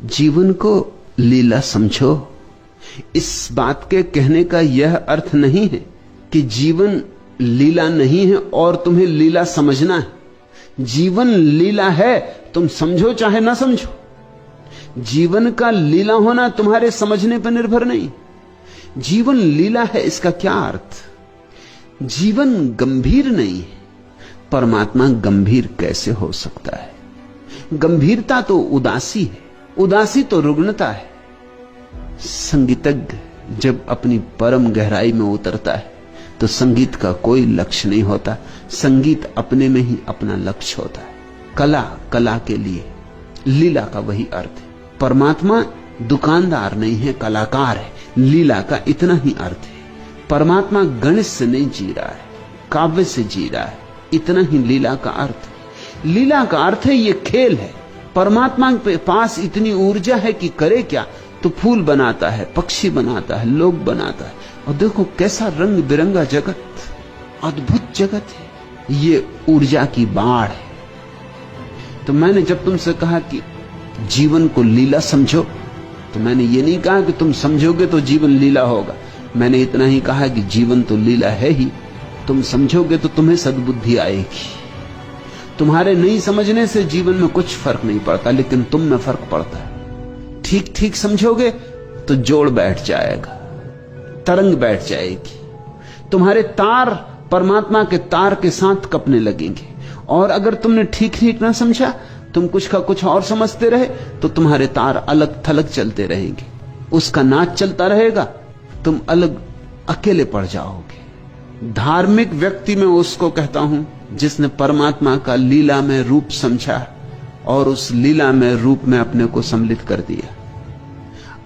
जीवन को लीला समझो। इस बात के कहने का यह अर्थ नहीं है कि जीवन लीला नहीं है और तुम्हें लीला समझना है। जीवन लीला है, तुम समझो चाहे ना समझो। जीवन का लीला होना तुम्हारे समझने पर निर्भर नहीं। जीवन लीला है, इसका क्या अर्थ? जीवन गंभीर नहीं है। परमात्मा गंभीर कैसे हो सकता है? गंभीरता तो उदासी है, उदासी तो रुग्णता है। संगीतज्ञ जब अपनी परम गहराई में उतरता है तो संगीत का कोई लक्ष्य नहीं होता। संगीत अपने में ही अपना लक्ष्य होता है। कला कला के लिए, लीला का वही अर्थ है। परमात्मा दुकानदार नहीं है, कलाकार है। लीला का इतना ही अर्थ है। परमात्मा गणित से नहीं जी रहा है, काव्य से जी रहा है। इतना ही लीला का अर्थ है। लीला का अर्थ है ये खेल है। परमात्मा के पास इतनी ऊर्जा है कि करे क्या? तो फूल बनाता है, पक्षी बनाता है, लोग बनाता है। और देखो कैसा रंग बिरंगा जगत, अद्भुत जगत है। ये ऊर्जा की बाढ़ है। तो मैंने जब तुमसे कहा कि जीवन को लीला समझो, तो मैंने ये नहीं कहा कि तुम समझोगे तो जीवन लीला होगा। मैंने इतना ही कहा कि जीवन तो लीला है ही। तुम समझोगे तो तुम्हें सद्बुद्धि आएगी। तुम्हारे नहीं समझने से जीवन में कुछ फर्क नहीं पड़ता, लेकिन तुम में फर्क पड़ता है। ठीक ठीक समझोगे तो जोड़ बैठ जाएगा, तरंग बैठ जाएगी। तुम्हारे तार परमात्मा के तार के साथ कपने लगेंगे। और अगर तुमने ठीक ठीक ना समझा, तुम कुछ का कुछ और समझते रहे, तो तुम्हारे तार अलग थलग चलते रहेंगे। उसका नाच चलता रहेगा, तुम अलग अकेले पड़ जाओगे। धार्मिक व्यक्ति में उसको कहता हूं जिसने परमात्मा का लीला में रूप समझा और उस लीला में रूप में अपने को सम्मिलित कर दिया।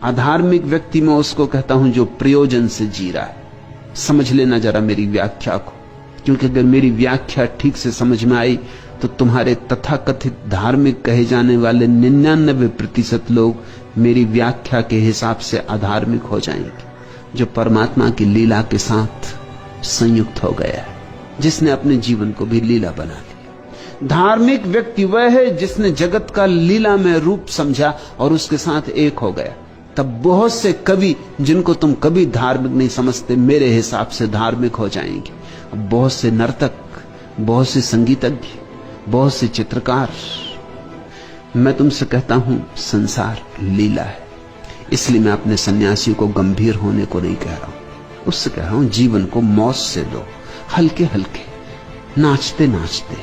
अधार्मिक व्यक्ति में उसको कहता हूं जो प्रयोजन से जी रहा है। समझ लेना जरा मेरी व्याख्या को, क्योंकि अगर मेरी व्याख्या ठीक से समझ में आई तो तुम्हारे तथाकथित धार्मिक कहे जाने वाले 99% लोग मेरी व्याख्या के हिसाब से अधार्मिक हो जाएंगे, जो परमात्मा की लीला के साथ संयुक्त हो गया है, जिसने अपने जीवन को भी लीला बना लिया। धार्मिक व्यक्ति वह है जिसने जगत का लीला में रूप समझा और उसके साथ एक हो गया। तब बहुत से कवि जिनको तुम कभी धार्मिक नहीं समझते, मेरे हिसाब से धार्मिक हो जाएंगे। बहुत से नर्तक, बहुत से संगीतज्ञ, बहुत से चित्रकार। मैं तुमसे कहता हूं संसार लीला है। इसलिए मैं अपने सन्यासी को गंभीर होने को नहीं कह रहा हूं, उससे कह रहा हूं जीवन को मौज से लो, हल्के हल्के, नाचते नाचते,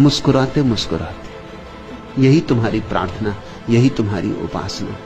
मुस्कुराते मुस्कुराते। यही तुम्हारी प्रार्थना, यही तुम्हारी उपासना।